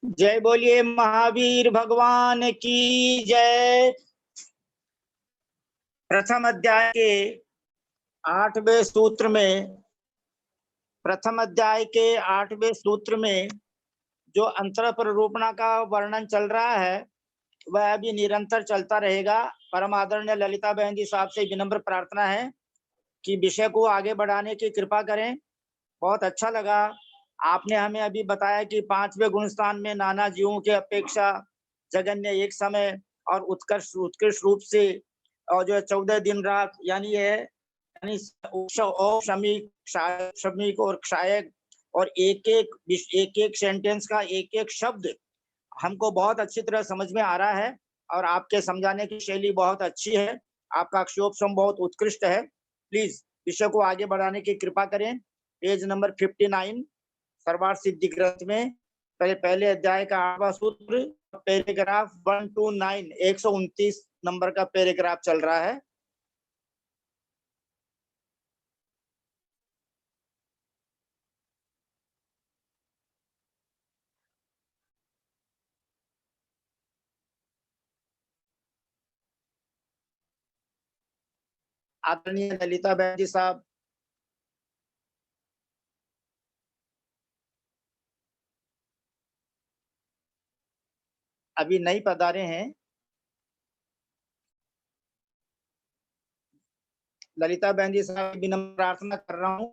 जय बोलिए महावीर भगवान की जय। प्रथम अध्याय के 8वें सूत्र में जो अंतर प्ररूपणा का वर्णन चल रहा है वह अभी निरंतर चलता रहेगा। परम आदरणीय ललिता बहन जी साहब से विनम्र प्रार्थना है कि विषय को आगे बढ़ाने की कृपा करें। बहुत अच्छा लगा आपने हमें अभी बताया कि 5वें गुण स्थान में नाना जीवों के अपेक्षा जगन्य एक समय और उत्कृष्ट रूप से और जो 14 दिन रात यानी श्रमिक और क्षायक और एक सेंटेंस का एक एक शब्द हमको बहुत अच्छी तरह समझ में आ रहा है और आपके समझाने की शैली बहुत अच्छी है। आपका अक्षोपसम बहुत उत्कृष्ट है। प्लीज विषय को आगे बढ़ाने की कृपा करें। पेज नंबर 59 सर्वार्थ सिद्धि ग्रंथ में पहले अध्याय का 8वां सूत्र पैराग्राफ 129 129 नंबर का पैराग्राफ चल रहा है। आदरणीय ललिता बहन जी साहब अभी नहीं पधारे हैं। ललिता बहन जी साहब विनम्र प्रार्थना कर रहा हूं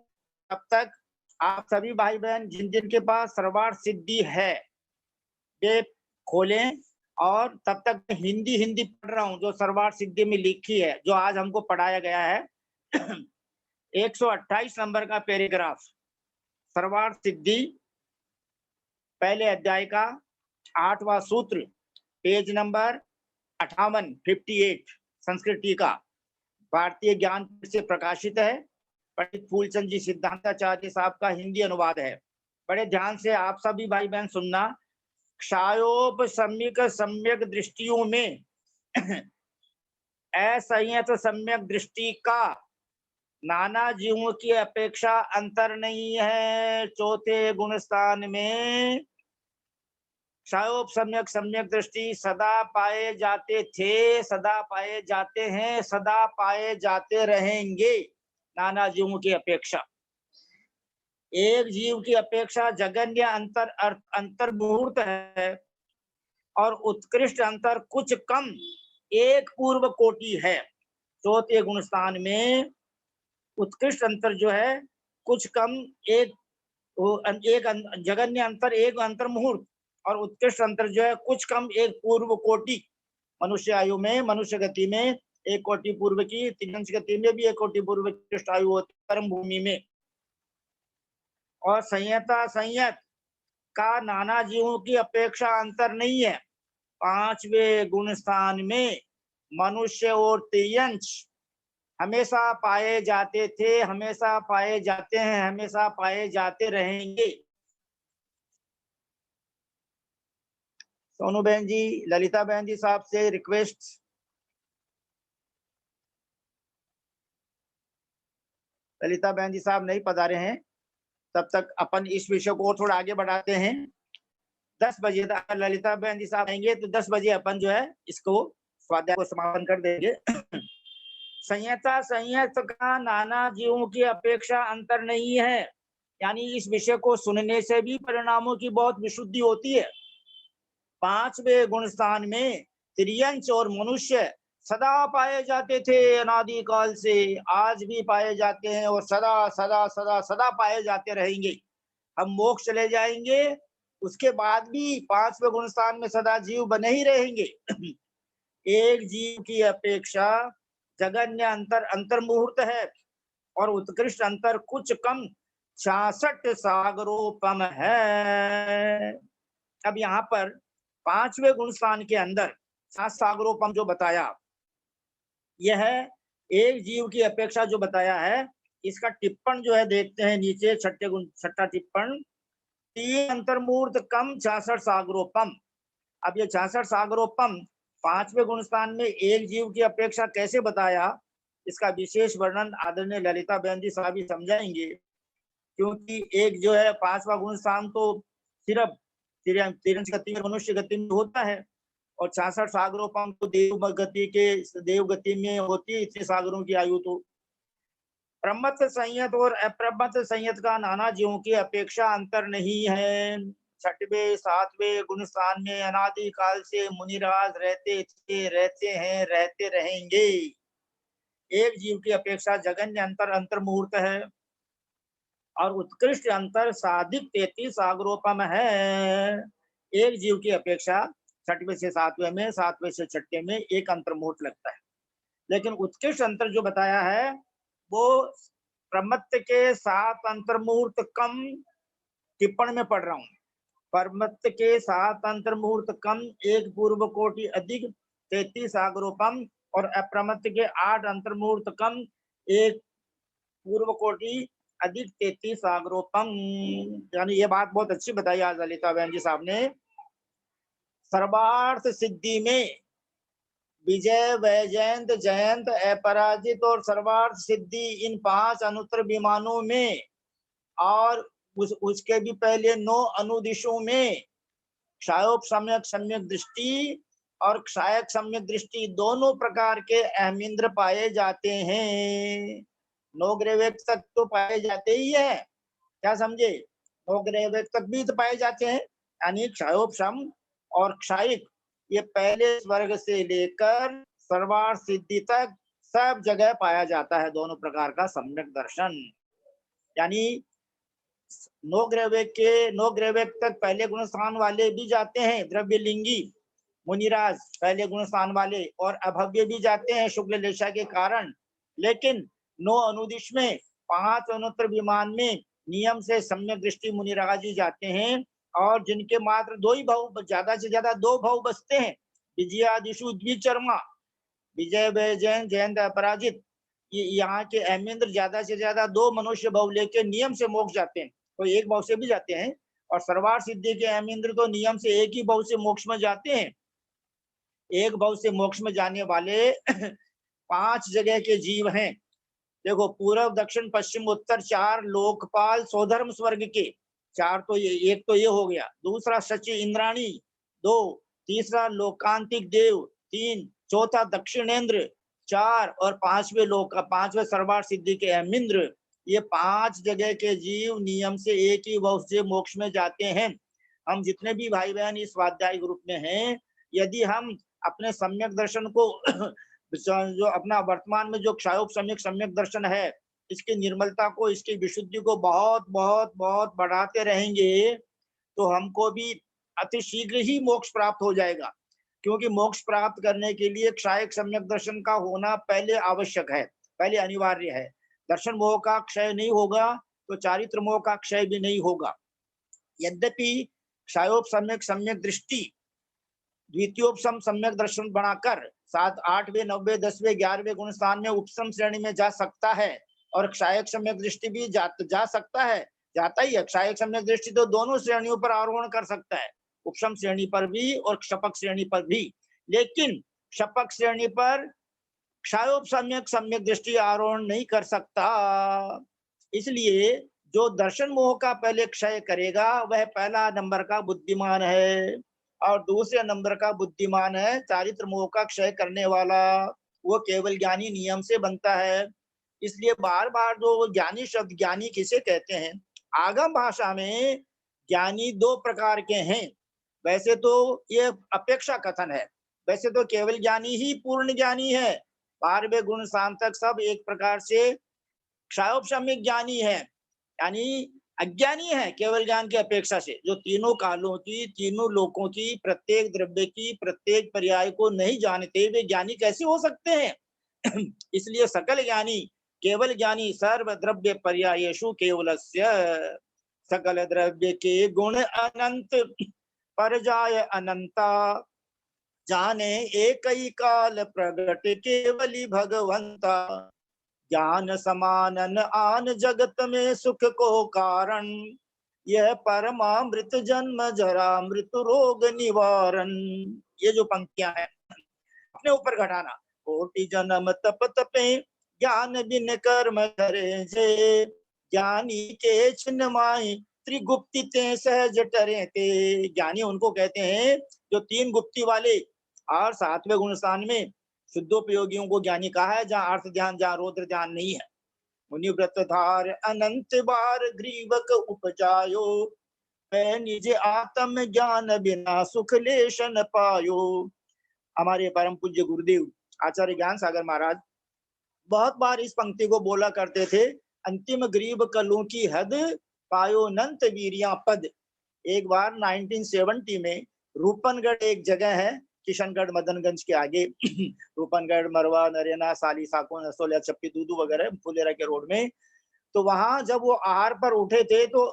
तब तक आप सभी भाई बहन जिन जिन के पास सर्वार्थ सिद्धि है वे खोलें और तब तक हिंदी पढ़ रहा हूं जो सर्वार्थ सिद्धि में लिखी है जो आज हमको पढ़ाया गया है। 128 नंबर का पैराग्राफ सर्वार्थ सिद्धि पहले अध्याय का 8वां सूत्र पेज नंबर 58 संस्कृत टीका भारतीय ज्ञान से प्रकाशित है। पंडित फूलचंद जी सिद्धांताचार्य साहब का हिंदी अनुवाद है। बड़े ध्यान से आप सभी भाई बहन सुनना। क्षायोपशम्यक सम्यक दृष्टियों में असंयत सम्यक दृष्टि का नाना जीवों की अपेक्षा अंतर नहीं है। चौथे गुण स्थान में क्षायोपशम्यक सम्यक दृष्टि सदा पाए जाते थे, सदा पाए जाते हैं, सदा पाए जाते रहेंगे नाना जीवों की अपेक्षा। एक जीव की अपेक्षा जगन्य अंतर मुहूर्त है और उत्कृष्ट अंतर कुछ कम एक पूर्व कोटि है। चौथे गुण स्थान में उत्कृष्ट अंतर जो है कुछ कम एक जगन्य अंतर एक अंतर मुहूर्त और उत्कृष्ट अंतर जो है कुछ कम एक पूर्व कोटि। मनुष्य आयु में मनुष्य गति में एक कोटि पूर्व की, तिरंश गति में भी एक कोटि पूर्व की आयु होती है परम भूमि में। और संयत का नाना जीवों की अपेक्षा अंतर नहीं है। 5वें गुण स्थान में मनुष्य और तिर्यंश हमेशा पाए जाते थे, हमेशा पाए जाते हैं, हमेशा पाए जाते रहेंगे। सोनू बहन जी, ललिता बहन जी साहब से रिक्वेस्ट। ललिता बहन जी साहब नहीं पधारे हैं तब तक अपन इस विषय को थोड़ा आगे बढ़ाते हैं। 10 बजे तक ललिता बहन जी साहब आएंगे तो 10 बजे अपन जो है इसको स्वाध्याय को समापन कर देंगे। संयत का नाना जीवों की अपेक्षा अंतर नहीं है, यानी इस विषय को सुनने से भी परिणामों की बहुत विशुद्धि होती है। 5वें गुण स्थान में तिर्यंश और मनुष्य सदा पाए जाते थे, अनादि काल से आज भी पाए जाते हैं और सदा सदा सदा सदा पाए जाते रहेंगे। हम मोक्ष चले जाएंगे उसके बाद भी 5वें गुण स्थान में सदा जीव बने ही रहेंगे। एक जीव की अपेक्षा जगन्य अंतर मुहूर्त है और उत्कृष्ट अंतर कुछ कम 66 सागरोपम है। अब यहाँ पर 5वें गुण स्थान के अंदर 7 सागरोपम जो बताया, यह एक जीव की अपेक्षा जो बताया है, इसका टिप्पण जो है देखते हैं नीचे छठा टिप्पण। 3 अंतर्मूर्त कम 66 सागरोपम। अब ये 66 सागरोपम 5वें गुण स्थान में एक जीव की अपेक्षा कैसे बताया, इसका विशेष वर्णन आदरणीय ललिता बहन जी साहब ही समझाएंगे। क्योंकि एक जो है 5वां गुण स्थान तो सिर्फ तिरंज गति में मनुष्य गति में होता है, और 66 सागरोपम तो देव गति में होती है, इतने सागरों की आयु। तो प्रमत्त संयत और अप्रमत्त संयत का नाना जीवों की अपेक्षा अंतर नहीं है। छठवें सातवें गुण स्थान में अनादि काल से मुनिराज रहते थे, रहते हैं, रहते रहेंगे। एक जीव की अपेक्षा जगन्य अंतर अंतर मुहूर्त है, और उत्कृष्ट अंतर साधिक 33 सागरोपम है। एक जीव की अपेक्षा छठवें से सातवें में, सातवें से छठे में एक अंतर मुहूर्त लगता है, लेकिन उत्कृष्ट अंतर जो बताया है वो प्रमत्त के 7 अंतर मुहूर्त कम, टिप्पण में पढ़ रहा हूं, प्रमत्त के 7 अंतर मुहूर्त कम, एक पूर्व कोटि अधिक 33 सागरोपम, और अप्रमत्त के 8 अंतर मुहूर्त कम, एक पूर्व कोटि अधिक 33 सागरोपम। यानी ये बात बहुत अच्छी बताई आज ललिता बहन जी साहब ने। सर्वार्थ सिद्धि में विजय, वैजयंत, जयंत, अपराजित और सर्वार्थ सिद्धि, इन 5 अनुत्तर विमानों में, और उसके भी पहले 9 अनुदिशों में क्षायोप सम्यक सम्यक दृष्टि और क्षायक सम्यक दृष्टि दोनों प्रकार के अहमिंद्र पाए जाते हैं। 9 ग्रह तक तो पाए जाते ही है, क्या समझे, 9 ग्रह तक भी तो पाए जाते हैं। यानी क्षायोप सम और क्षायिक, ये पहले स्वर्ग से लेकर सर्वार्थ सिद्धि तक सब जगह पाया जाता है दोनों प्रकार का सम्यक दर्शन। यानी 9 ग्रह तक पहले गुण स्थान वाले भी जाते हैं, द्रव्य लिंगी मुनिराज पहले गुण स्थान वाले, और अभव्य भी जाते हैं शुक्ल लेशा के कारण। लेकिन 9 अनुदिश में 5 अनुत्तर विमान में नियम से सम्यक दृष्टि मुनिराज जी जाते हैं, और जिनके मात्र 2 ही भाव, ज्यादा से ज्यादा 2 भाव बचते हैं, विजयादिशु द्विचर्मा, विजय वैजयंत जयंत अपराजित, ये यहाँ के अहमेंद्र ज्यादा से ज्यादा 2 मनुष्य भाव लेके नियम से मोक्ष जाते हैं, तो एक भाव से भी जाते हैं, और सर्वार्थ सिद्धि के अहमेंद्र तो नियम से एक ही भाव से मोक्ष में जाते हैं। एक भाव से मोक्ष में जाने वाले 5 जगह के जीव हैं। देखो, पूर्व दक्षिण पश्चिम उत्तर 4 लोकपाल स्वधर्म स्वर्ग के, 4 तो ये, एक तो ये हो गया, दूसरा सची इंद्राणी 2, तीसरा लोकांतिक देव 3, चौथा दक्षिणेंद्र 4, और 5वें लोक, 5वें सर्वार्थ सिद्धि के अहमिंद्र। ये 5 जगह के जीव नियम से एक ही भाव से मोक्ष में जाते हैं। हम जितने भी भाई बहन इस स्वाध्याय ग्रुप में हैं, यदि हम अपने सम्यक दर्शन को जो अपना वर्तमान में जो क्षायोप सम्यक दर्शन है, इसकी निर्मलता को, इसकी विशुद्धि को बहुत बहुत बहुत बढ़ाते रहेंगे, तो हमको भी अति शीघ्र ही मोक्ष प्राप्त हो जाएगा। क्योंकि मोक्ष प्राप्त करने के लिए क्षायक सम्यक दर्शन का होना पहले आवश्यक है, पहले अनिवार्य है। दर्शन मोह का क्षय नहीं होगा तो चारित्र मोह का क्षय भी नहीं होगा। यद्यपि क्षायोप सम्यक दृष्टि द्वितीयोपम सम्यक दर्शन बनाकर 7, 8वें, 9वें, 10वें, 11वें गुण स्थान में उपसम श्रेणी में जा सकता है, और क्षायक सम्यक दृष्टि भी जा सकता है, जाता ही है। क्षायक सम्यक दृष्टि तो दोनों श्रेणियों पर आरोहण कर सकता है, उपसम श्रेणी पर भी और क्षपक श्रेणी पर भी। लेकिन क्षपक श्रेणी पर क्षायोप सम्यक दृष्टि आरोहण नहीं कर सकता। इसलिए जो दर्शन मोह का पहले क्षय करेगा वह पहला नंबर का बुद्धिमान है, और दूसरे नंबर का बुद्धिमान है चारित्र मोह का क्षय करने वाला, वो केवल ज्ञानी नियम से बनता है। इसलिए बार बार जो ज्ञानी शब्द, ज्ञानी किसे कहते हैं, आगम भाषा में ज्ञानी 2 प्रकार के हैं। वैसे तो ये अपेक्षा कथन है, वैसे तो केवल ज्ञानी ही पूर्ण ज्ञानी है। 12वें गुण स्थान तक सब एक प्रकार से क्षायोपशमिक ज्ञानी है, यानी अज्ञानी है केवल ज्ञान की अपेक्षा से, जो तीनों कालों की, तीनों लोकों की, प्रत्येक द्रव्य की, प्रत्येक पर्याय को नहीं जानते, वे ज्ञानी कैसे हो सकते हैं। इसलिए सकल ज्ञानी केवल ज्ञानी सर्व द्रव्य पर्यायेषु केवलस्य, सकल द्रव्य के गुण अनंत परजाय अनंता, जाने एक ही काल प्रगट केवली भगवंता, ज्ञान समानन आन जगत में सुख को कारण, यह परमामृत जन्म जरा मृत्यु रोग निवारण। ये जो पंक्तियां हैं अपने ऊपर घटाना, कोटि जन्म तप तपे ज्ञान बिन कर्म करे जे, ज्ञानी के छिन्न माई त्रिगुप्ति ते सहज टरे ते, ज्ञानी उनको कहते हैं जो तीन गुप्ती वाले। और सातवें गुण स्थान में शुद्धोपयोगियों को ज्ञानी कहा है, जहाँ अर्थ ध्यान, जहाँ रौद्र ध्यान नहीं है। मुनि व्रत धार अनंत बार ग्रीवक उपजायो, मैं निज आत्म ज्ञान बिना सुख लेश न पायो। हमारे परम पूज्य गुरुदेव आचार्य ज्ञान सागर महाराज बहुत बार इस पंक्ति को बोला करते थे, अंतिम गरीब कलों की हद, पायो नंत वीरिया पद। एक बार 1970 में रूपनगढ़ एक जगह है, किशनगढ़ मदनगंज के आगे रूपनगढ़, मरवा, नरेना, साली, साकोन, असोलिया, चप्पी, दूदू वगैरह फुलेरा के रोड में। तो वहां जब वो आहार पर उठे थे तो,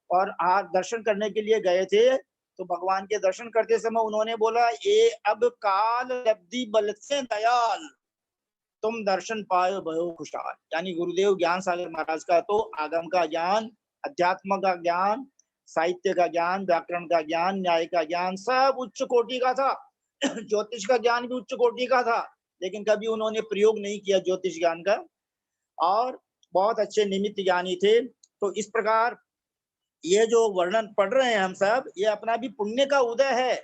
और आहार दर्शन करने के लिए गए थे, तो भगवान के दर्शन करते समय उन्होंने बोला, ये अब काल लब्धि बल से दयाल, तुम दर्शन पायो भयो खुशहाल। यानी गुरुदेव ज्ञान सागर महाराज का तो आगम का ज्ञान, अध्यात्म का ज्ञान, साहित्य का ज्ञान, व्याकरण का ज्ञान, न्याय का ज्ञान सब उच्च कोटि का था। ज्योतिष का ज्ञान भी उच्च कोटि का था, लेकिन कभी उन्होंने प्रयोग नहीं किया ज्योतिष ज्ञान का, और बहुत अच्छे निमित्त ज्ञानी थे। तो इस प्रकार ये जो वर्णन पढ़ रहे हैं हम सब, ये अपना भी पुण्य का उदय है।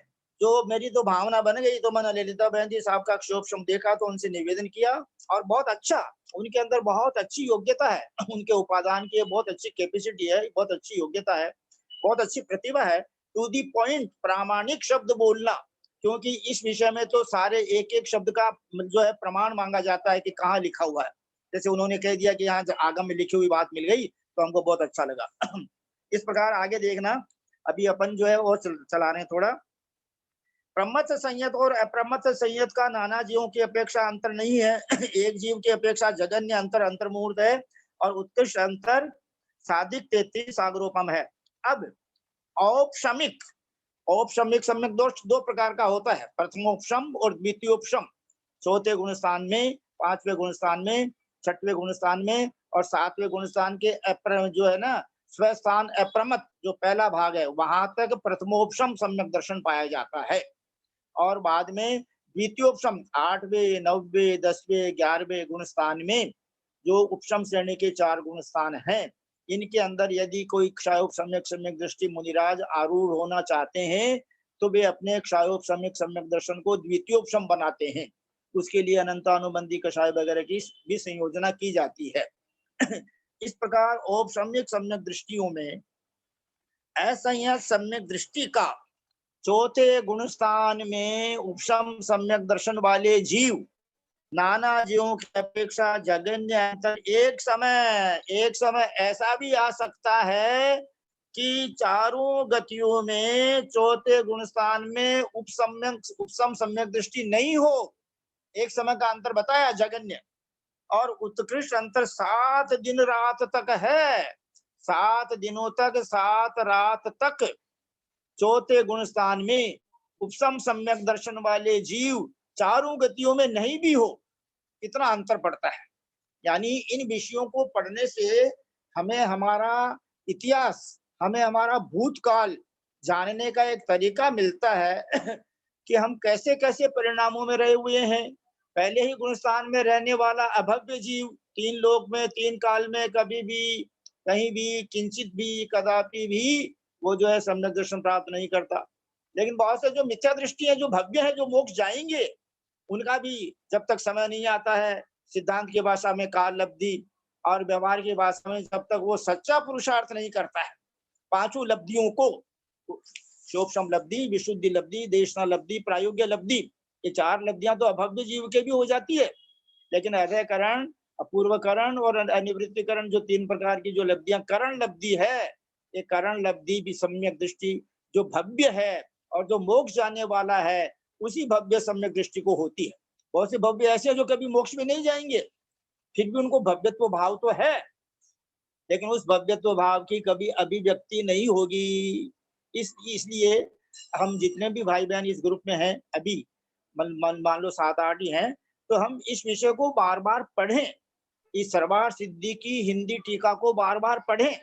जो मेरी तो भावना बन गई, तो मैंने ललिता बहन जी साहब का क्षोभम देखा तो उनसे निवेदन किया, और बहुत अच्छा, उनके अंदर बहुत अच्छी योग्यता है, उनके उपादान की बहुत अच्छी कैपेसिटी है, बहुत अच्छी योग्यता है, बहुत अच्छी प्रतिभा है। टू दी पॉइंट प्रामाणिक शब्द बोलना, क्योंकि इस विषय में तो सारे एक एक शब्द का जो है प्रमाण मांगा जाता है कि कहाँ लिखा हुआ है। जैसे उन्होंने कह दिया कि यहाँ आगम में लिखी हुई बात मिल गई, तो हमको बहुत अच्छा लगा। इस प्रकार आगे देखना, अभी अपन जो है वो चला रहे हैं थोड़ा। प्रमत्त संयत और अप्रमत्त संयत का नाना जीवों की अपेक्षा अंतर नहीं है। एक जीव की अपेक्षा जगन्य अंतर अंतर्मुहूर्त है, और उत्कृष्ट अंतर साधिक 33 सागरोपम है। अब औपशमिक, औपशमिक सम्यक दोष दो प्रकार का होता है, प्रथमोपशम और द्वितीयोपशम। चौथे गुण स्थान में, पांचवें गुण स्थान में, छठवें गुण स्थान में और सातवें गुण स्थान के जो है ना स्वस्थान अप्रमत, जो पहला भाग है, वहां तक प्रथमोपशम सम्यक दर्शन पाया जाता है। और बाद में द्वितीयोपशम 8वें, 9वें, 10वें, 11वें गुण स्थान में जो उपशम श्रेणी के 4 गुण स्थान हैं, इनके अंदर यदि कोई क्षायोग सम्यक सम्यक दृष्टि मुनिराज आरूढ़ होना चाहते हैं, तो वे अपने क्षायोग सम्यक सम्यक दर्शन को द्वितीयोपशम बनाते हैं। उसके लिए अनंतानुबंधी कषाय वगैरह की भी संयोजना की जाती है। इस प्रकार औपशम्यक सम्यक दृष्टियों में असंयत सम्यक दृष्टि का चौथे गुण स्थान में उपशम सम्यक दर्शन वाले जीव नाना जीवों की अपेक्षा जगन्य अंतर। एक समय ऐसा भी आ सकता है कि चारों गतियों में चौथे गुण स्थान में उपसम सम्यक दृष्टि नहीं हो। एक समय का अंतर बताया जगन्य, और उत्कृष्ट अंतर 7 दिन रात तक है। 7 दिनों तक, 7 रात तक चौथे गुण स्थान में उपसम सम्यक दर्शन वाले जीव चारों गतियों में नहीं भी हो, इतना अंतर पड़ता है। यानी इन विषयों को पढ़ने से हमें हमारा इतिहास, हमें हमारा भूतकाल जानने का एक तरीका मिलता है कि हम कैसे कैसे परिणामों में रहे हुए हैं। पहले ही गुण स्थान में रहने वाला अभव्य जीव 3 लोक में, 3 काल में कभी भी, कहीं भी, किंचित भी, कदापि भी वो जो है सम्यक दर्शन प्राप्त नहीं करता। लेकिन बहुत से जो मिथ्या दृष्टि है, जो भव्य है, जो मोक्ष जाएंगे, उनका भी जब तक समय नहीं आता है, सिद्धांत की भाषा में काल लब्धि और व्यवहार की भाषा में जब तक वो सच्चा पुरुषार्थ नहीं करता है, पांचों लब्धियों को, शोभशम लब्धि, विशुद्धि लब्धि, देशना लब्धि, प्रायोग्य लब्धि, ये 4 लब्धियां तो अभव्य जीव के भी हो जाती है। लेकिन अधयकरण, अपूर्वकरण और अनिवृत्तिकरण, जो 3 प्रकार की जो लब्धियां करण लब्धि है, ये करण लब्धि भी सम्यक दृष्टि जो भव्य है और जो मोक्ष जाने वाला है, उसी भव्य सम्यक दृष्टि को होती है। बहुत से भव्य ऐसे हैं जो कभी मोक्ष में नहीं जाएंगे, फिर भी उनको भव्यत्व भाव तो है, लेकिन उस भव्यत्व भाव की कभी अभिव्यक्ति नहीं होगी। इसलिए हम जितने भी भाई बहन इस ग्रुप में हैं, अभी मान लो 7-8 ही हैं, तो हम इस विषय को बार बार पढ़ें। इस सरवार सिद्धि की हिंदी टीका को बार बार पढ़ें।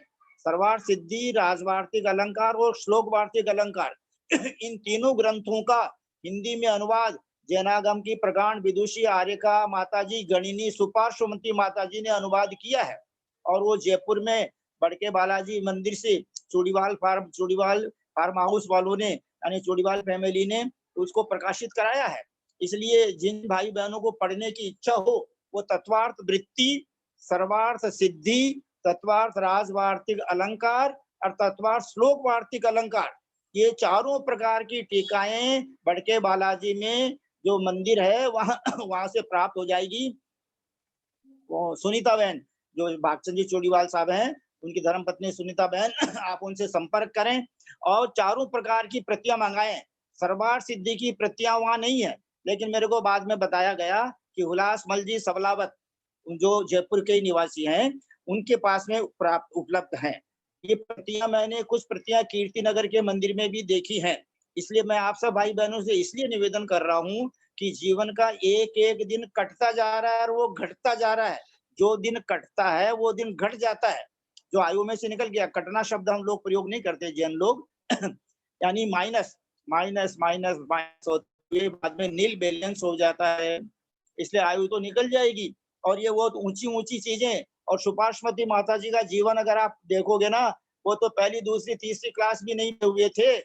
सरवार सिद्धि, राजवार्तिक अलंकार और श्लोक वार्तिक अलंकार, इन तीनों ग्रंथों का हिंदी में अनुवाद जैनागम की प्रकांड विदुषी आर्यका माताजी गणिनी सुपार्श्वमती माताजी ने अनुवाद किया है, और वो जयपुर में बड़के बालाजी मंदिर से चोड़ीवाल फार्म हाउस वालों ने, यानी चोड़ीवाल फैमिली ने उसको प्रकाशित कराया है। इसलिए जिन भाई बहनों को पढ़ने की इच्छा हो, वो तत्वार्थ वृत्ति, सर्वार्थ सिद्धि, तत्वार्थ राजवार्तिक अलंकार और तत्वार्थ श्लोक वार्तिक अलंकार, ये चारों प्रकार की टीकाएं बड़के बालाजी में जो मंदिर है वहां से प्राप्त हो जाएगी। वो सुनीता बहन जो भागचंद जी चोड़ीवाल साहब हैं, उनकी धर्मपत्नी सुनीता बहन आप उनसे संपर्क करें और चारों प्रकार की प्रतियां मंगाएं। सर्वार्थ सिद्धि की प्रतियां वहां नहीं है, लेकिन मेरे को बाद में बताया गया कि हुलासमल जी सबलावत जो जयपुर के निवासी हैं, उनके पास में प्राप्त उपलब्ध हैं। ये प्रतियां मैंने कुछ प्रतियां कीर्ति नगर के मंदिर में भी देखी हैं। इसलिए मैं आप सब भाई बहनों से इसलिए निवेदन कर रहा हूँ कि जीवन का एक एक दिन कटता जा रहा है और वो घटता जा रहा है। जो दिन कटता है वो दिन घट जाता है। जो आयु में से निकल गया, कटना शब्द हम लोग प्रयोग नहीं करते जैन लोग यानी माइनस माइनस माइनस माइनस, ये बाद में नील बैलेंस हो जाता है, इसलिए आयु तो निकल जाएगी। और ये बहुत ऊंची ऊंची चीजें, और सुपार्श्वती माता जी का जीवन अगर आप देखोगे ना, वो तो पहली दूसरी तीसरी क्लास भी नहीं हुए थे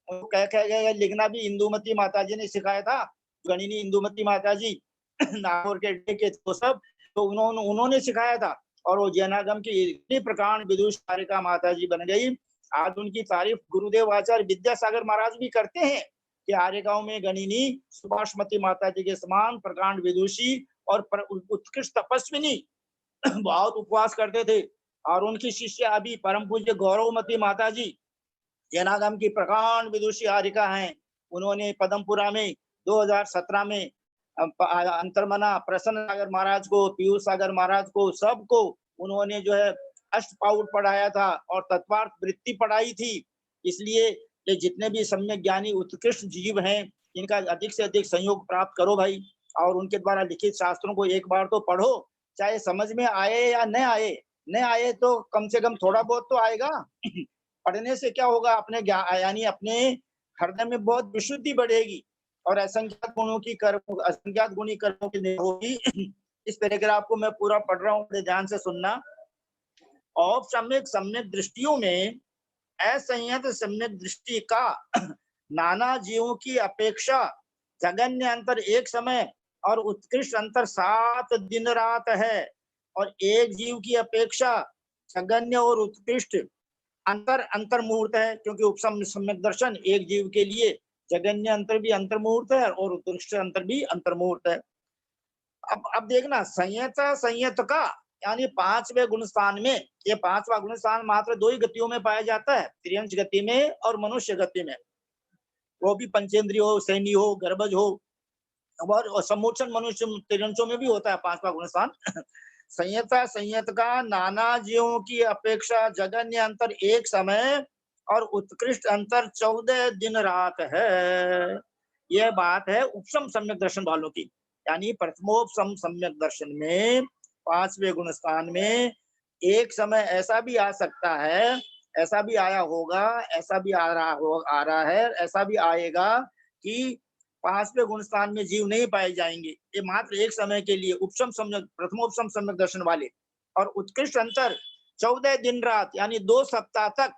कह लिखना भी इंदुमती माता जी ने सिखाया था, गणिनी इंदुमती माता जी नागौर के तो सब, तो उन्होंने सिखाया था। और वो जैनागम की इतनी प्रकांड विदुषारिका माता जी बन गई। आज उनकी तारीफ गुरुदेव आचार्य विद्यासागर महाराज भी करते हैं कि आर्यगांव में गणिनी सुभाषमती माता जी के समान प्रकांड विदुषी और उत्कृष्ट तपस्विनी बहुत उपवास करते थे। और उनकी शिष्य अभी परम पूज्य गौरवमती माता जी जैनागम की प्रकांड विदुषी आर्यिका हैं। उन्होंने पदमपुरा में 2017 में अंतर्मना प्रसन्न सागर महाराज को, पीयूष सागर महाराज को, सबको उन्होंने जो है अष्टपाउर पढ़ाया था और तत्वार्थ वृत्ति पढ़ाई थी। इसलिए ये जितने भी सम्यक ज्ञानी उत्कृष्ट जीव हैं, इनका अधिक से अधिक सहयोग प्राप्त करो भाई, और उनके द्वारा लिखित शास्त्रों को एक बार तो पढ़ो, चाहे समझ में आए या न आए। न आए तो कम से कम थोड़ा बहुत तो आएगा पढ़ने से क्या होगा, अपने यानी अपने हृदय में बहुत विशुद्धि बढ़ेगी और असंख्यात गुणों की कर्म, असंख्यात गुणी कर्मों की होगी। इस पैराग्राफ को मैं पूरा पढ़ रहा हूँ, ध्यान से सुनना। औपसम्यक सम्यक दृष्टियों में असंयत सम्यक दृष्टि का नाना जीवों की अपेक्षा जगन्य अंतर एक समय और उत्कृष्ट अंतर 7 दिन रात है, और एक जीव की अपेक्षा जगन्य और उत्कृष्ट अंतर अंतर मुहूर्त है, क्योंकि उपसम सम्यक दर्शन एक जीव के लिए जगन्य अंतर भी अंतर मुहूर्त है और उत्कृष्ट अंतर भी अंतर मुहूर्त है। अब देखना, संयत का यानी 5वें गुण स्थान में, ये 5वां गुण स्थान मात्र 2 ही गतियों में पाया जाता है, त्रियंश गति में और मनुष्य गति में। वो भी पंचेंद्रिय हो, सैनी हो, गर्भज हो, और सम्मोचन मनुष्य त्रियंशों में भी होता है 5वां गुण स्थान संयत का नाना जीवों की अपेक्षा जगन्य अंतर एक समय और उत्कृष्ट अंतर 14 दिन रात है। यह बात है उपसम सम्यक दर्शन वालों की, यानी प्रथमोपसम सम्यक दर्शन में 5वें गुण स्थान में एक समय ऐसा भी आ सकता है, ऐसा भी आया होगा, ऐसा भी आ रहा है, ऐसा भी आएगा कि 5वें गुण स्थान में जीव नहीं पाए जाएंगे। ये मात्र एक समय के लिए उपसम सम्यक, प्रथमोपसम सम्यक दर्शन वाले। और उत्कृष्ट अंतर 14 दिन रात यानी 2 सप्ताह तक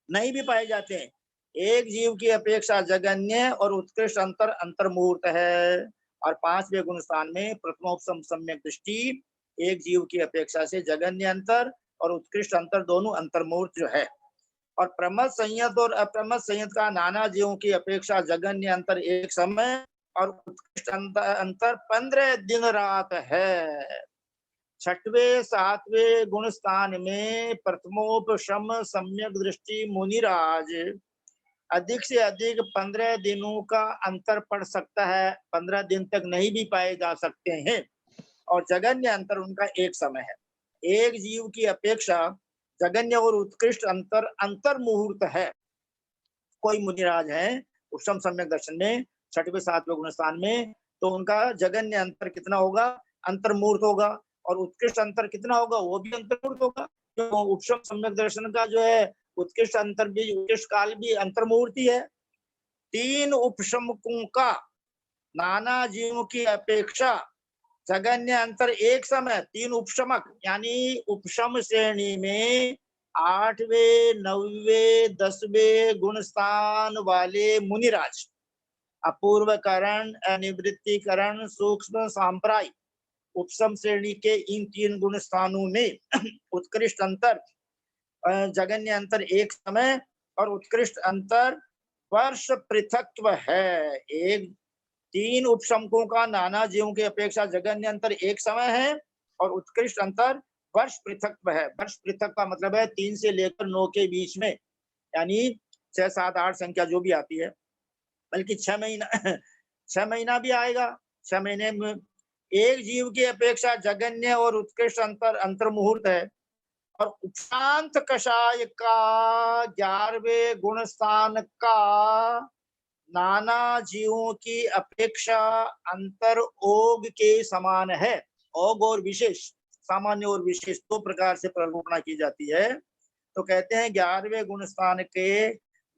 नहीं भी पाए जाते हैं। एक जीव की अपेक्षा जगन्य और उत्कृष्ट अंतर अंतर मुहूर्त है। और 5वें गुण स्थान में प्रथमोपसम सम्यक दृष्टि एक जीव की अपेक्षा से जगन्य अंतर और उत्कृष्ट अंतर दोनों अंतर मुहूर्त जो है। और प्रमथ संयत और अप्रमथ संयत का नाना जीवों की अपेक्षा जगन्य अंतर एक समय और उत्कृष्ट अंतर 15 दिन रात है। 6वें 7वें गुण स्थान में प्रथमोपशम सम्यक दृष्टि मुनिराज अधिक से अधिक 15 दिनों का अंतर पड़ सकता है, 15 दिन तक नहीं भी पाए जा सकते हैं, और जगन्य अंतर उनका एक समय है। एक जीव की अपेक्षा जगन्य और उत्कृष्ट अंतर अंतर मुहूर्त है। कोई मुनिराज है उपसम सम्यक दर्शन में 6वें 7वें गुण स्थान में, तो उनका जगन्य अंतर कितना होगा, अंतर मुहूर्त होगा, और उत्कृष्ट अंतर कितना होगा, वो भी अंतर मुहूर्त होगा। तो उपसम सम्यक दर्शन का जो है उत्कृष्ट अंतर भी, उत्कृष्ट काल भी अंतर मुहूर्त ही है। 3 उपशमकों का नाना जीवों की अपेक्षा जगन्य अंतर एक समय, 3 उपशमक यानी उपशम श्रेणी में 8वें 9वें 10वें गुण स्थान वाले मुनिराज अपूर्व करण, अनिवृत्तिकरण, सूक्ष्म सांप्राय उपसम श्रेणी के इन 3 गुण स्थानों में उत्कृष्ट अंतर, जगन्य अंतर एक समय और उत्कृष्ट अंतर वर्ष पृथक्त्व है। एक 3 उपशमकों का नाना जीवों की अपेक्षा जगन्य अंतर एक समय है और उत्कृष्ट अंतर वर्ष पृथक्त्व है। वर्ष पृथक का मतलब है 3 से लेकर 9 के बीच में, यानी 6, 7, 8 संख्या जो भी आती है, बल्कि 6 महीना 6 महीना भी आएगा। 6 महीने में एक जीव की अपेक्षा जगन्य और उत्कृष्ट अंतर मुहूर्त है। और उपशांत कषाय का 11वें गुण स्थान का नाना जीवों की अपेक्षा अंतर ओग के समान है। ओग और विशेष, सामान्य और विशेष 2 प्रकार से परिकल्पना की जाती है। तो कहते हैं 11वें गुण स्थान के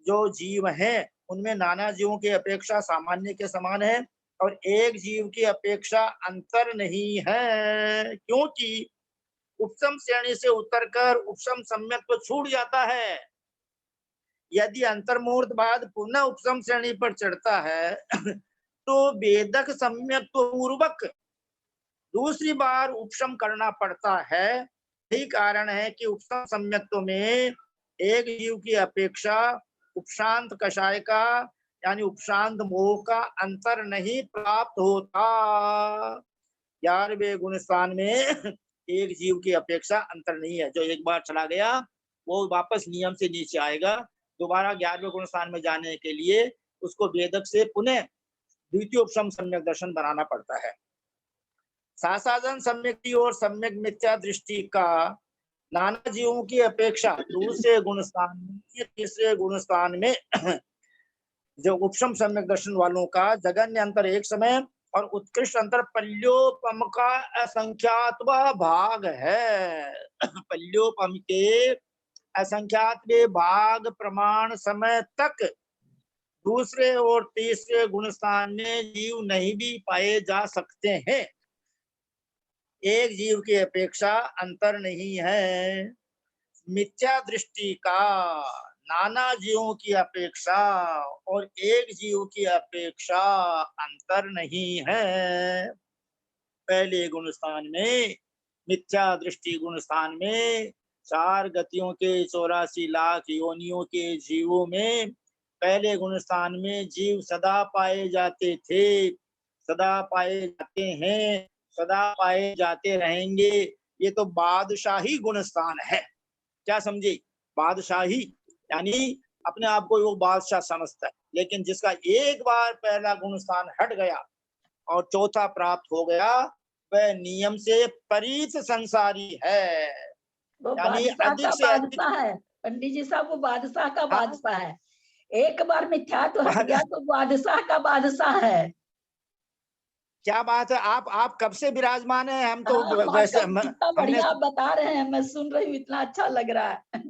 जो जीव हैं उनमें नाना जीवों की अपेक्षा सामान्य के समान है और एक जीव की अपेक्षा अंतर नहीं है, क्योंकि उपसम श्रेणी से उतरकर उपसम सम्यक तो छूट जाता है। यदि अंतर मुहूर्त बाद पुनः उपसम श्रेणी पर चढ़ता है तो वेदक सम्यक तो पूर्वक दूसरी बार उपशम करना पड़ता है। यही कारण है कि उपसम सम्यक्त्व में एक जीव की अपेक्षा उपशांत कषाय का यानी उपशांत मोह का अंतर नहीं प्राप्त होता। 11वें गुण स्थान में एक जीव की अपेक्षा अंतर नहीं है। जो एक बार चला गया वो वापस नियम से नीचे आएगा। दोबारा 11वें गुण स्थान में जाने के लिए उसको वेदक से पुनः द्वितीय उपशम सम्यक दर्शन बनाना पड़ता है। सासाधन सम्यक्ति और सम्यक मिथ्या दृष्टि का नाना जीवों की अपेक्षा दूसरे गुण स्थान में, तीसरे गुण स्थान में जो उपशम सम्यक दर्शन वालों का जगन्य अंतर एक समय और उत्कृष्ट अंतर पल्योपम का असंख्यात्व भाग है। पल्योपम के असंख्यात्व भाग प्रमाण समय तक दूसरे और तीसरे गुण स्थान में जीव नहीं भी पाए जा सकते हैं। एक जीव की अपेक्षा अंतर नहीं है। मिथ्या दृष्टि का नाना जीवों की अपेक्षा और एक जीव की अपेक्षा अंतर नहीं है। पहले गुण स्थान में मिथ्या दृष्टि गुण स्थान में 4 गतियों के 84 लाख योनियों के जीवों में पहले गुण स्थान में जीव सदा पाए जाते थे, सदा पाए जाते हैं, सदा पाए जाते रहेंगे। ये तो बादशाही गुण स्थान है। क्या समझे? बादशाही यानी अपने आप को वो बादशाह समझता है, लेकिन जिसका एक बार पहला गुण स्थान हट गया और चौथा प्राप्त हो गया वह नियम से परीत संसारी है। वो यानी बादशाह अधिक का से अधिक। बादशाह है पंडित जी साहब, वो बादशाह का हाँ, बादशाह है। एक बार मिथ्या तो हट गया तो बादशाह का बादशाह है। क्या बात है। आप कब से विराजमान है? हम तो हाँ, वैसे कितना बढ़िया आप बता रहे हैं, मैं सुन रही हूँ, इतना अच्छा लग रहा है।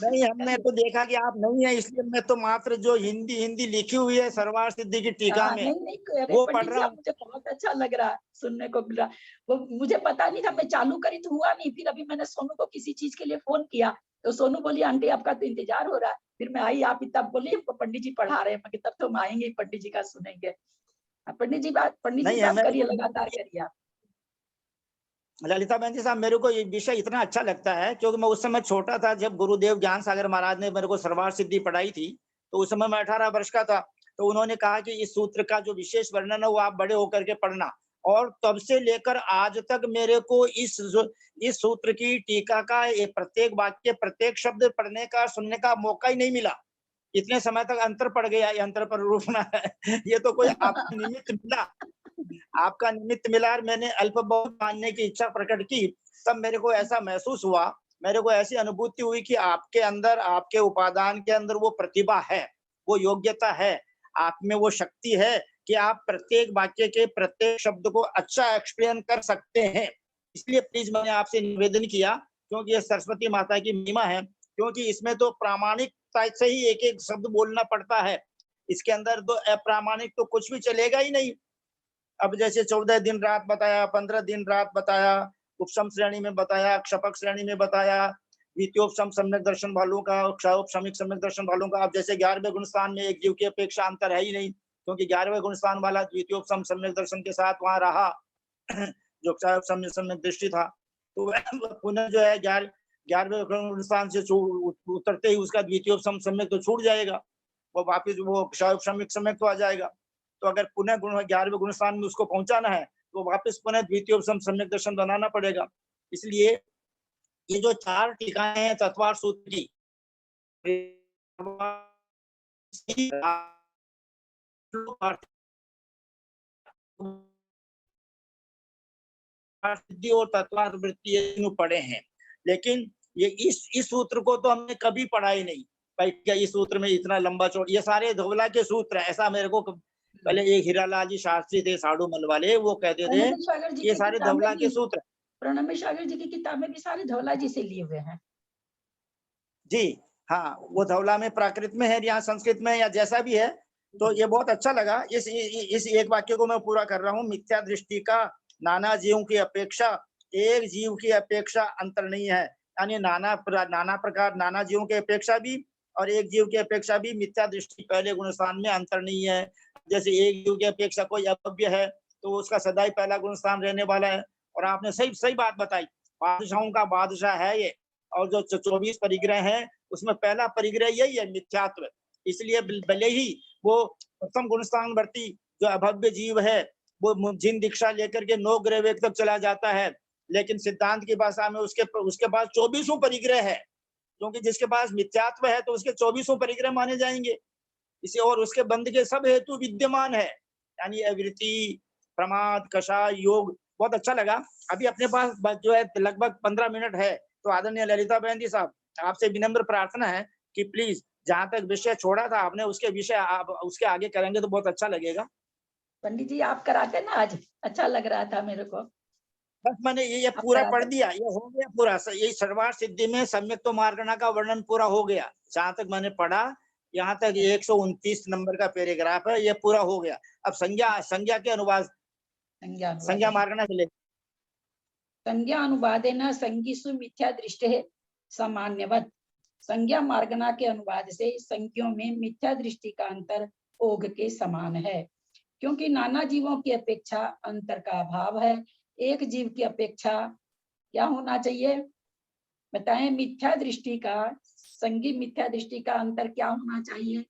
नहीं, हमने तो देखा कि आप नहीं है, इसलिए मैं तो मात्र जो हिंदी लिखी हुई है सरवार सिद्धि की टीका में नहीं, अरे वो पढ़ पंडित जी रहा आप, हूँ। मुझे बहुत अच्छा लग रहा है, सुनने को मिला। वो मुझे पता नहीं था, मैं चालू करी तो हुआ नहीं। फिर अभी मैंने सोनू को किसी चीज के लिए फोन किया तो सोनू बोली आंटी आपका तो इंतजार हो रहा है। फिर मैं आई, आप तब बोली पंडित जी पढ़ा रहे हैं, तब तो हम आएंगे पंडित जी का सुनेंगे। पंडित जी नहीं है, बात मेरे करिए, को लगातार करिए आप। ललिता बहन जी साहब, मेरे को ये विषय इतना अच्छा लगता है क्योंकि मैं उस समय छोटा था जब गुरुदेव ज्ञान सागर महाराज ने मेरे को सरवार सिद्धि पढ़ाई थी। तो उस समय मैं 18 वर्ष का था। तो उन्होंने कहा कि इस सूत्र का जो विशेष वर्णन है वो आप बड़े होकर के पढ़ना। और तब से लेकर आज तक मेरे को इस सूत्र की टीका का प्रत्येक वाक्य, प्रत्येक शब्द पढ़ने का, सुनने का मौका ही नहीं मिला। इतने समय तक अंतर पड़ गया। ये अंतर पर रूठना है ये तो कोई आपका निमित्त मिला, आपका निमित्त मिला और मैंने अल्प बहुत मानने की इच्छा प्रकट की। तब मेरे को ऐसा महसूस हुआ, मेरे को ऐसी अनुभूति हुई कि आपके अंदर, आपके उपादान के अंदर वो प्रतिभा है, वो योग्यता है, आप में वो शक्ति है कि आप प्रत्येक वाक्य के प्रत्येक शब्द को अच्छा एक्सप्लेन कर सकते हैं। इसलिए प्लीज मैंने आपसे निवेदन किया, क्योंकि ये सरस्वती माता की महिमा है, क्योंकि इसमें तो प्रामाणिकता से ही एक एक शब्द बोलना पड़ता है। इसके अंदर तो अप्रामाणिक तो कुछ भी चलेगा ही नहीं। अब जैसे 14 दिन रात बताया, 15 दिन रात बताया, उपशम श्रेणी में बताया, क्षपक श्रेणी में बताया, द्वितीयोपम सम्यक दर्शन वालों का, क्षयोपमिक सम्यक दर्शन वालों का। अब जैसे 11वें गुण स्थान में एक जीव की अपेक्षा अंतर है ही नहीं, क्योंकि 11वें गुण स्थान वाला द्वितीयोपम सम्यक दर्शन के साथ वहां रहा जो क्षयोपम सम्यक दृष्टि था। तो वह पुनः जो है 11वें गुण स्थान से उतरते ही उसका द्वितीयोपम सम्यक तो छूट जाएगा, वो वापिस वो क्षयोपमिक सम्यक तो आ जाएगा। तो अगर पुनः 11वें गुण स्थान में उसको पहुंचाना है तो वापस पुनः द्वितीयोपम सम्यक दर्शन बनाना पड़ेगा। इसलिए ये जो 4 टीकाएं हैं तत्वार सूत्र की, सिद्धि और तत्वार्थ वृत्ति ये पढ़े हैं, लेकिन ये इस सूत्र को तो हमने कभी पढ़ा ही नहीं भाई। क्या इस सूत्र में इतना लंबा चौड़ा, ये सारे धवला के सूत्र है, ऐसा मेरे को पहले एक हीरालाल जी शास्त्री थे साड़ूमल वाले, वो कहते थे ये सारे धवला के सूत्र। प्रणम्य सागर जी की किताब में भी सारे धवला जी से लिए हुए हैं। जी हाँ, वो धवला में प्राकृत में है या संस्कृत में या जैसा भी है। तो ये बहुत अच्छा लगा। इस एक वाक्य को मैं पूरा कर रहा हूँ। मिथ्या दृष्टि का नाना जीवों की अपेक्षा एक जीव की अपेक्षा अंतर नहीं है, यानी नाना प्रकार नाना जीवों की अपेक्षा भी और एक जीव की अपेक्षा भी मिथ्या दृष्टि पहले गुण स्थान में अंतर नहीं है। जैसे एक जीव की अपेक्षा कोई अभव्य है तो उसका सदाई पहला गुण स्थान रहने वाला है। और आपने सही बात बताई, बादशाहों का बादशाह है ये, और जो 24 परिग्रह हैं उसमें पहला परिग्रह यही है, मिथ्यात्व। इसलिए भले ही वो प्रथम गुणस्थान वर्ती जो अभव्य जीव है वो जिन दीक्षा लेकर के 9 ग्रह वेग तक चला जाता है, लेकिन सिद्धांत की भाषा में उसके पास 24 परिग्रह है, क्योंकि जिसके पास मिथ्यात्व है तो उसके 24 परिग्रह माने जाएंगे। इसे और उसके बंध के सब हेतु विद्यमान है, यानी अवृत्ति, प्रमाद, कषाय, योग। बहुत अच्छा लगा। अभी अपने पास जो है लगभग 15 मिनट है, तो आदरणीय ललिता बहन जी साहब, आपसे विनम्र प्रार्थना है कि प्लीज जहां तक विषय छोड़ा था आपने उसके विषय आप उसके आगे करेंगे तो बहुत अच्छा लगेगा। पंडित जी आप कराते ना, आज अच्छा लग रहा था मेरे को। बस मैंने ये पूरा पढ़ दिया, ये हो गया पूरा। ये सर्वार्थ सिद्धि में सम्यक तो मार्गणा का वर्णन पूरा हो गया, जहां तक मैंने पढ़ा। यहाँ तक 129 नंबर का पैराग्राफ है, ये पूरा हो गया। अब संज्ञा के अनुवाद, संज्ञा मार्गणा के लिए संज्ञा अनुवादेन संज्ञिषु मिथ्या दृष्टि सामान्यवत। संज्ञा मार्गणा के अनुवाद से संज्ञों में मिथ्या दृष्टि का अंतर ओघ के समान है, क्योंकि नाना जीवों की अपेक्षा अंतर का अभाव है। एक जीव की अपेक्षा क्या होना चाहिए बताएं? मिथ्या दृष्टि का, संगी मिथ्या दृष्टि का अंतर क्या होना चाहिए?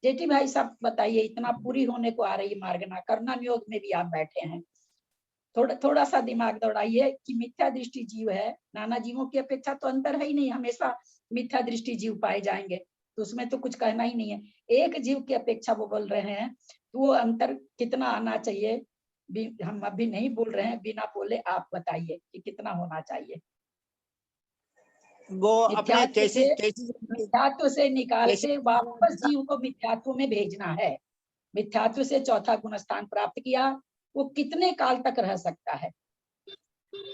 जेठी भाई साहब बताइए, इतना पूरी होने को आ रही मार्गणा, करना नियोग में भी आप बैठे हैं, थोड़ा सा दिमाग दौड़ाइए कि मिथ्या दृष्टि जीव है, नाना जीवों की अपेक्षा तो अंतर है ही नहीं, हमेशा मिथ्या दृष्टि जीव पाए जाएंगे, तो उसमें तो कुछ कहना ही नहीं है। एक जीव की अपेक्षा वो बोल रहे हैं, तो वो अंतर कितना आना चाहिए? हम अभी नहीं बोल रहे हैं, बिना बोले आप बताइए कि कितना होना चाहिए। वो अपने मिथ्यात्व से निकाल के वापस जीव को मिथ्यात्व में भेजना है। मिथ्यात्व से चौथा गुण स्थान प्राप्त किया, वो कितने काल तक रह सकता है?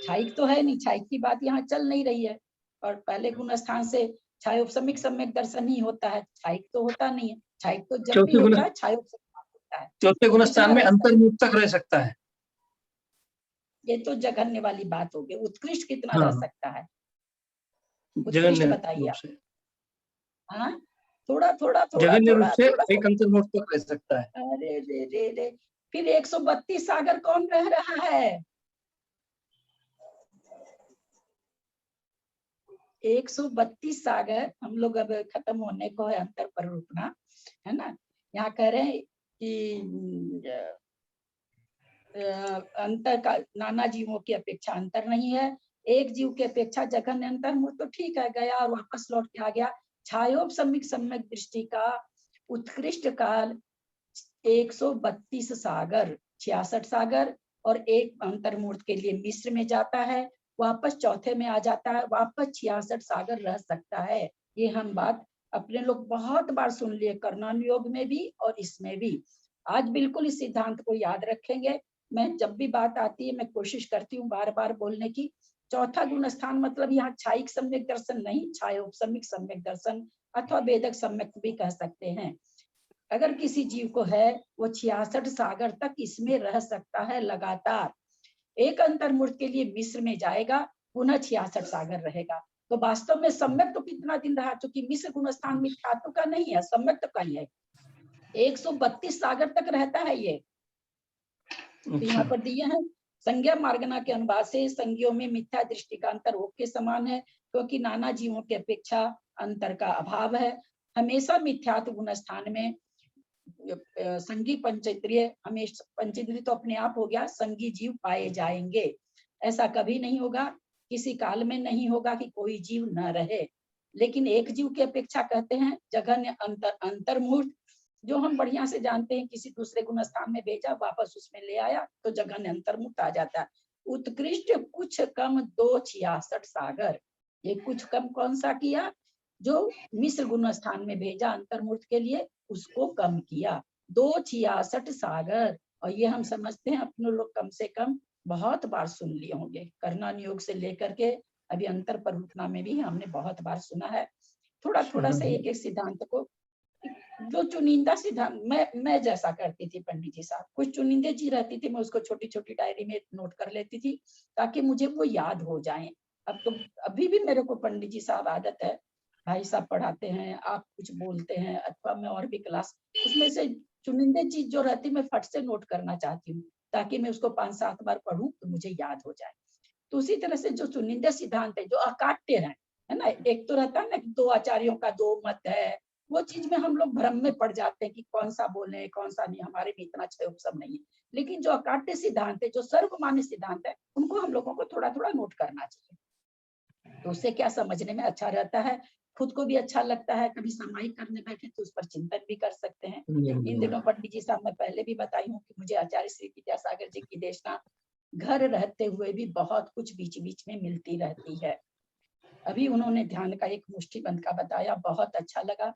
छाइक तो है नहीं, छाइक की बात यहाँ चल नहीं रही है। और पहले गुण स्थान से छायोपमिक सम्यक दर्शन ही होता है, छाइक तो होता नहीं है। छाइक तो जब भी होता है छायोपमिक होता है। चौथे गुण स्थान में अंतर्मुख तक रह सकता है। ये तो जघन्य वाली बात हो गई। उत्कृष्ट कितना रह सकता है? जघन्य बताइए आप। हाँ, थोड़ा जघन्य रूप से एक अंतर्मुख तक रह सकता है। अरे रे रे रे, फिर 132 सागर कौन रह रहा है? 132 सागर हम लोग अब खत्म होने को है, अंतर पर रुकना है ना। यहाँ कह रहे हैं कि अंतर का नाना जीवों की अपेक्षा अंतर नहीं है, एक जीव की अपेक्षा जघन्य अंतर। तो ठीक है, गया और वापस लौट के आ गया। छायोपमिक सम्यक दृष्टि का उत्कृष्ट काल 132 सागर, 66 सागर, और एक अंतर्मूर्त के लिए मिस्र में जाता है, वापस चौथे में आ जाता है, वापस 66 सागर रह सकता है। ये हम बात अपने लोग बहुत बार सुन लिए, कर्णन योग में भी और इसमें भी। आज बिल्कुल इस सिद्धांत को याद रखेंगे। मैं जब भी बात आती है मैं कोशिश करती हूँ बार बार बोलने की। चौथा गुण स्थान मतलब यहाँ छाइक सम्यक दर्शन नहीं, छायोपमिक सम्यक दर्शन अथवा वेदक सम्यक भी कह सकते हैं। अगर किसी जीव को है, वो 66 सागर तक इसमें रह सकता है लगातार। एक अंतर्मूर्त के लिए मिस्र में जाएगा, पुनः 66 सागर रहेगा। तो वास्तव में सम्यक तो कितना दिन रहा, क्योंकि मिश्र गुण स्थान मिथ्यात्व का नहीं है, सम्यक का ही है। 132 सागर तक रहता है ये। तो यहाँ पर दिए हैं संज्ञा मार्गना के अनुवाद से संज्ञों में मिथ्या दृष्टि का अंतर हो के समान है, क्योंकि नाना जीवों की अपेक्षा अंतर का अभाव है। हमेशा मिथ्यात्व गुण स्थान में संगी पंचेंद्रिय, हमेशा पंचेंद्रिय तो अपने आप हो गया, संगी जीव पाए जाएंगे। ऐसा कभी नहीं होगा, किसी काल में नहीं होगा कि कोई जीव न रहे। लेकिन एक जीव की अपेक्षा कहते हैं जघन्य अंतर्मूर्त, जो हम बढ़िया से जानते हैं, किसी दूसरे गुण स्थान में भेजा, वापस उसमें ले आया तो जघन्य अंतर्मुक्त आ जाता है। उत्कृष्ट कुछ कम 266 सागर, ये कुछ कम कौन सा किया? जो मिश्र गुण स्थान में भेजा अंतर्मूर्त के लिए, उसको कम किया। 266 सागर, और ये हम समझते हैं अपने लोग कम से कम बहुत बार सुन लिए होंगे, करना नियोग से लेकर के अभी अंतर पर रुकना में भी हमने बहुत बार सुना है। थोड़ा थोड़ा सा एक एक सिद्धांत को, जो चुनिंदा सिद्धांत मैं जैसा करती थी पंडित जी साहब, कुछ चुनिंदे जी रहती थी, मैं उसको छोटी छोटी डायरी में नोट कर लेती थी ताकि मुझे वो याद हो जाए। अब तो अभी भी मेरे को पंडित जी साहब आदत है, भाई साहब पढ़ाते हैं, आप कुछ बोलते हैं, अथवा मैं और भी क्लास, उसमें से चुनिंदे चीज जो रहती मैं फट से नोट करना चाहती हूँ ताकि मैं उसको 5-7 बार पढूं तो मुझे याद हो जाए। तो उसी तरह से जो चुनिंदे सिद्धांत है, जो अकाट्य है ना, एक तो रहता है ना कि 2 आचार्यों का 2 मत है, वो चीज में हम लोग भ्रम में पड़ जाते हैं कि कौन सा बोले कौन सा नहीं, हमारे में इतना अच्छा सब नहीं है। लेकिन जो अकाट्य सिद्धांत है, जो सर्वमान्य सिद्धांत है, उनको हम लोगों को थोड़ा थोड़ा नोट करना चाहिए। तो उससे क्या समझने में अच्छा रहता है, खुद को भी अच्छा लगता है। कभी सामायिक करने बैठे तो उस पर चिंतन भी कर सकते हैं। इन दिनों पंडित जी साहब, मैं पहले भी बताई हूँ कि मुझे आचार्य श्री विद्यासागर जी की देशना घर रहते हुए भी बहुत कुछ बीच बीच में मिलती रहती है। अभी उन्होंने ध्यान का एक मुष्टि बंद का बताया, बहुत अच्छा लगा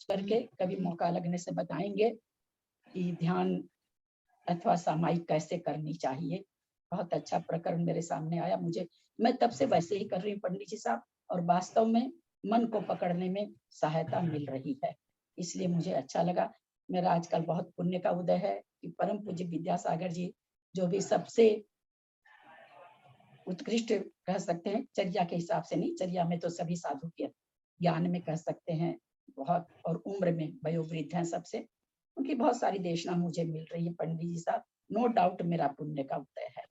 करके, कभी मौका लगने से बताएंगे कि ध्यान अथवा सामायिक कैसे करनी चाहिए। बहुत अच्छा प्रकरण मेरे सामने आया, मैं तब से वैसे ही कर रही हूँ पंडित जी साहब, और वास्तव में मन को पकड़ने में सहायता मिल रही है, इसलिए मुझे अच्छा लगा। मेरा आजकल बहुत पुण्य का उदय है कि परम पूज्य विद्यासागर जी, जो भी सबसे उत्कृष्ट कह सकते हैं, चर्या के हिसाब से नहीं, चर्या में तो सभी साधु के, ज्ञान में कह सकते हैं बहुत, और उम्र में वयोवृद्ध हैं सबसे, उनकी बहुत सारी देशना मुझे मिल रही है पंडित जी साहब। नो डाउट मेरा पुण्य का उदय है,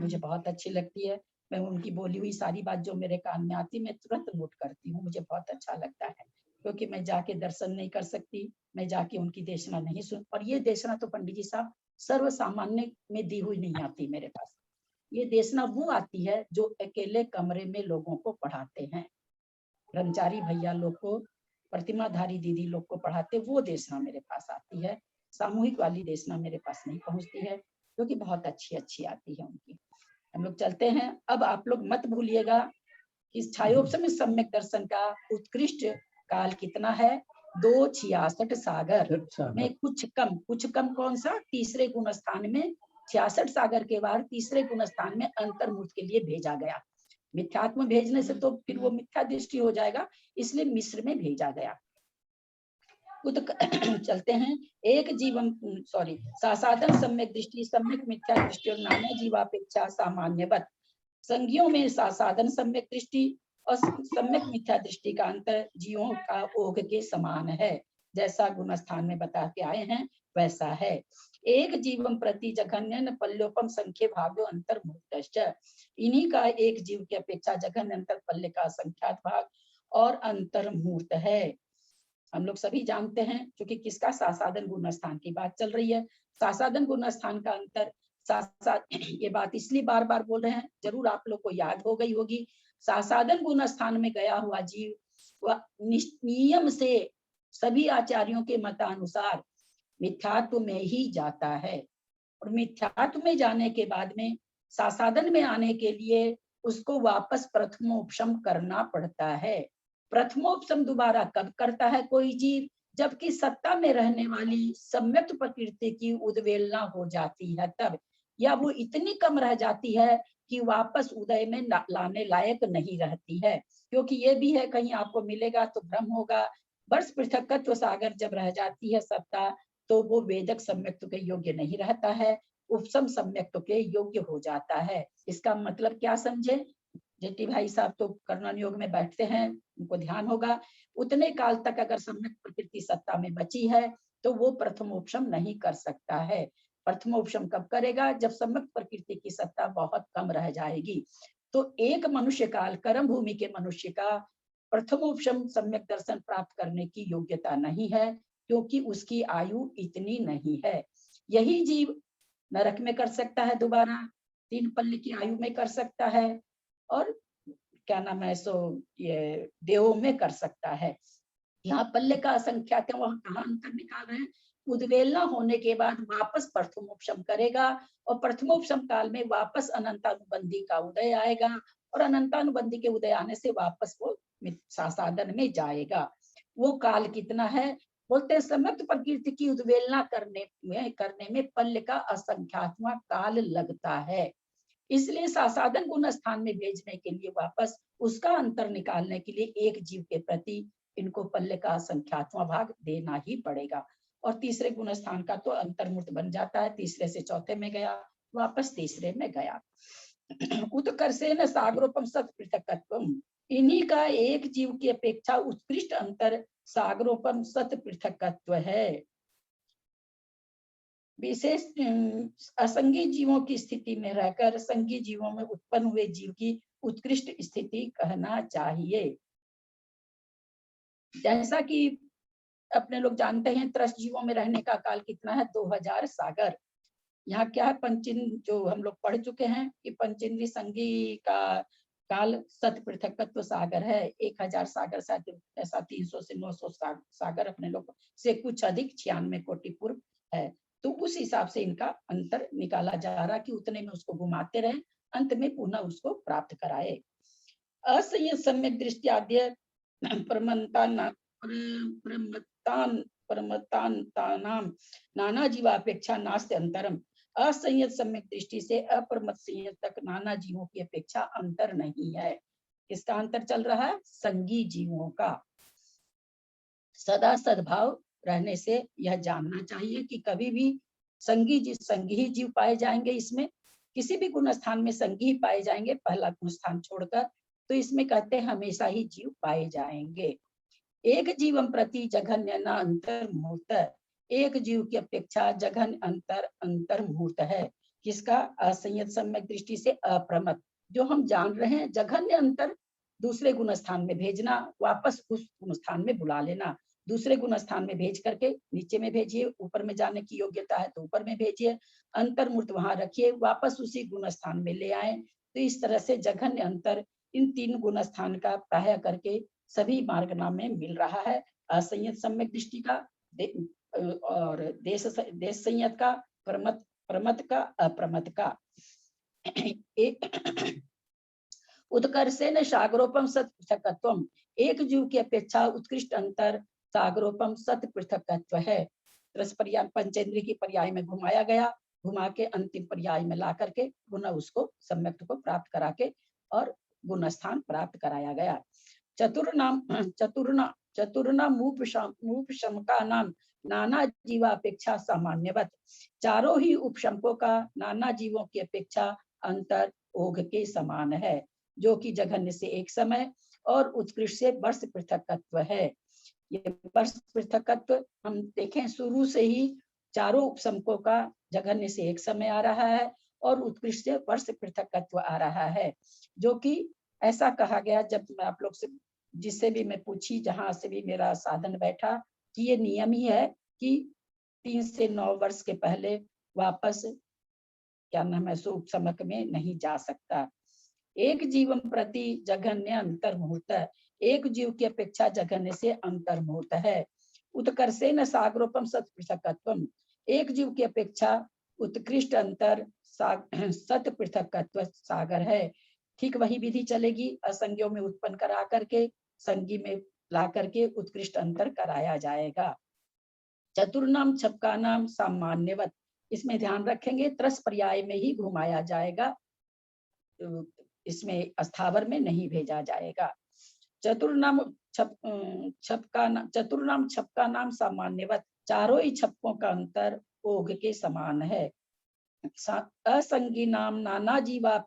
मुझे बहुत अच्छी लगती है। मैं उनकी बोली हुई सारी बात जो मेरे कान में आती, मैं तुरंत नोट करती हूँ, मुझे बहुत अच्छा लगता है, क्योंकि मैं जाके दर्शन नहीं कर सकती, मैं जाके उनकी देशना नहीं सुन, और ये देशना तो पंडित जी साहब सर्व सामान्य में दी हुई नहीं आती मेरे पास। ये देशना वो आती है जो अकेले कमरे में लोगों को पढ़ाते हैं, ब्रह्मचारी भैया लोग को, प्रतिमाधारी दीदी लोग को पढ़ाते, वो देशना मेरे पास आती है। सामूहिक वाली देशना मेरे पास नहीं पहुंचती है, जो कि बहुत अच्छी अच्छी आती है उनकी। हम लोग चलते हैं। अब आप लोग मत भूलिएगा कि छायोपम सम्यक दर्शन का उत्कृष्ट काल कितना है, 266 सागर में कुछ कम कौन सा, तीसरे गुण स्थान में 66 सागर के बाद तीसरे गुण स्थान में अंतर्मुक्त के लिए भेजा गया। मिथ्यात्म भेजने से तो फिर वो मिथ्या दृष्टि हो जाएगा, इसलिए मिश्र में भेजा गया। चलते हैं। एक जीवन सासाधन सम्यक दृष्टि, सम्यक मिथ्या दृष्टि और नाना जीवापेक्षा सामान्यवत। संज्ञों में सासाधन सम्यक दृष्टि और सम्यक मिथ्या दृष्टि का अंतर जीवों का ओघ के समान है, जैसा गुण स्थान में बता के आए हैं वैसा है। एक जीवन प्रति जघन्य पल्योपम संख्य भाव्यो अंतर्मुक्त, इन्हीं का एक जीव की अपेक्षा जघन्य अंतर पल्य का संख्यात भाग और अंतर्मूर्त है। हम लोग सभी जानते हैं, क्योंकि किसका, सासाधन गुण स्थान की बात चल रही है। सासाधन गुण स्थान का अंतर, ये बात इसलिए बार बार बोल रहे हैं, जरूर आप लोग को याद हो गई होगी। सासाधन गुण स्थान में गया हुआ जीव वह नियम से सभी आचार्यों के मतानुसार मिथ्यात्व में ही जाता है, और मिथ्यात्व में जाने के बाद में सासाधन में आने के लिए उसको वापस प्रथमोपशम करना पड़ता है। प्रथमोपशम दोबारा कब करता है कोई जीव, जबकि सत्ता में रहने वाली सम्यक प्रकृति की उद्वेलना हो जाती है तब, या वो इतनी कम रह जाती है कि वापस उदय में लाने लायक नहीं रहती है। क्योंकि ये भी है, कहीं आपको मिलेगा तो भ्रम होगा, वर्ष पृथकत्व सागर जब रह जाती है सत्ता, तो वो वेदक सम्यक्त्व के योग्य नहीं रहता है, उपसम सम्यक्त्व के योग्य हो जाता है। इसका मतलब क्या समझे, जेठी भाई साहब तो कर्णन योग में बैठते हैं, उनको ध्यान होगा। उतने काल तक अगर सम्यक प्रकृति सत्ता में बची है तो वो प्रथमोपशम नहीं कर सकता है। प्रथमोपशम कब करेगा? जब सम्यक प्रकृति की सत्ता बहुत कम रह जाएगी। तो एक मनुष्य काल कर्म भूमि के मनुष्य का प्रथमोपशम सम्यक दर्शन प्राप्त करने की योग्यता नहीं है, क्योंकि उसकी आयु इतनी नहीं है। यही जीव नरक में कर सकता है, दोबारा 3 पल्ले की आयु में कर सकता है, और क्या नाम है सो ये देवों में कर सकता है। यहाँ पल्ले का असंख्यात है, वहां कहाँ अंतर निकाल रहे हैं? उद्वेलना होने के बाद वापस प्रथमोपशम करेगा, और प्रथमोपशम काल में वापस अनंतानुबंधी का उदय आएगा, और अनंतानुबंधी के उदय आने से वापस वो साधन में जाएगा। वो काल कितना है? बोलते हैं समस्त प्रकृति की उद्वेलना करने में पल्ले का असंख्यात्मक काल लगता है। इसलिए साधन गुण स्थान में भेजने के लिए वापस उसका अंतर निकालने के लिए एक जीव के प्रति इनको पल्ले का असंख्यात्मक भाग देना ही पड़ेगा। और तीसरे गुण स्थान का तो अंतर्मूर्त बन जाता है, तीसरे से चौथे में गया, वापस तीसरे में गया। उत्कर्षेण सागरोपम सत पृथकत्वम, इन्हीं का एक जीव की अपेक्षा उत्कृष्ट अंतर सागरोपम सत पृथकत्व है। विशेष असंगी जीवों की स्थिति में रहकर संगी जीवों में उत्पन्न हुए जीव की उत्कृष्ट स्थिति कहना चाहिए। जैसा कि अपने लोग जानते हैं, त्रस्त जीवों में रहने का काल कितना है? 2000 सागर। यहाँ क्या है? पंचेंद्र जो हम लोग पढ़ चुके हैं कि पंचेंद्री संगी का काल सत पृथकत्व सागर है। 1000 सागर शायद ऐसा 300 से 900 सागर अपने लोग से कुछ अधिक 96 कोटि पूर्व है। तो उस हिसाब से इनका अंतर निकाला जा रहा कि उतने में उसको घुमाते रहे, अंत में पुनः उसको प्राप्त कराए। असंयत सम्यक दृष्टि आद्य परमतानाम नाना जीवापेक्षा नास्ति अंतरम। असंयत सम्यक दृष्टि से अपरमत संयत तक नाना जीवों की अपेक्षा अंतर नहीं है। किसका अंतर चल रहा है? संगी जीवों का। सदा सद्भाव रहने से यह जानना चाहिए कि कभी भी संगी ही जीव पाए जाएंगे। इसमें किसी भी गुण स्थान में संगी ही पाए जाएंगे, पहला गुण स्थान छोड़कर। तो इसमें कहते हैं हमेशा ही जीव पाए जाएंगे। एक जीवम प्रति जघन्य न अंतर्मूर्त, एक जीव की अपेक्षा जघन्य अंतर्मूर्त है। किसका? असंयत सम्यक दृष्टि से अप्रमत। जो हम जान रहे हैं जघन्य अंतर, दूसरे गुण स्थान में भेजना, वापस उस गुण स्थान में बुला लेना। दूसरे गुण स्थान में भेज करके नीचे में भेजिए, ऊपर में जाने की योग्यता है तो ऊपर में भेजिए, अंतर्मूर्त वहां रखिए, वापस उसी गुण स्थान में ले आए। तो इस तरह से जघन्य अंतर इन 3 गुण स्थान का प्राय करके सभी मार्ग नाम में मिल रहा है। असंयत सम्यक दृष्टि का और देश संयत का, प्रमत का, अप्रमत का। उत्कर्षेण सागरोपम सत पृथकत्वम, एक जीव की अपेक्षा उत्कृष्ट अंतर सागरोपम सत पृथकत्व है। पंचेंद्री की पर्याय में घुमाया गया, घुमा के अंतिम पर्याय में ला करके पुनः उसको सम्यक को प्राप्त करा के और गुण स्थान प्राप्त कराया गया। चतुर्नाम उपशमका नाम नाना जीवापेक्षा सामान्यवत, चारों ही उपशमकों का नाना जीवों की अपेक्षा अंतर ओघ के समान है, जो कि जघन्य से एक समय और उत्कृष्ट से वर्ष पृथकत्व है। ये वर्ष पृथकत्व हम देखें, शुरू से ही चारों उपशमकों का जघन्य से एक समय आ रहा है और उत्कृष्ट से वर्ष पृथकत्व आ रहा है। जो कि ऐसा कहा गया, जब मैं आप लोग से जिससे भी मैं पूछी, जहां से भी मेरा साधन बैठा, कि ये नियम ही है कि 3 से 9 वर्ष के पहले वापस क्या नाम है सो उपशमक में नहीं जा सकता। एक जीवन प्रति जघन्य अंतर्मुहूर्त, एक जीव की अपेक्षा जघन्य से अंतर्मुहूर्त है। उत्कर्षेण सागरोपम सत पृथकत्वम, एक जीव की अपेक्षा उत्कृष्ट अंतर सत पृथकत्व सागर है। ठीक वही विधि चलेगी, असंज्ञों में उत्पन्न करा करके संगी में ला करके उत्कृष्ट अंतर कराया जाएगा। चतुर्नाम छपका नाम सामान्यवत, इसमें ध्यान रखेंगे त्रस पर्याय में ही घुमाया जाएगा, इसमें स्थावर में नहीं भेजा जाएगा। चतुर्नाम छपका नाम सामान्यवत, चारों ही छप्पों का अंतर ओघ के समान है। असंगी नाम नाना जीवा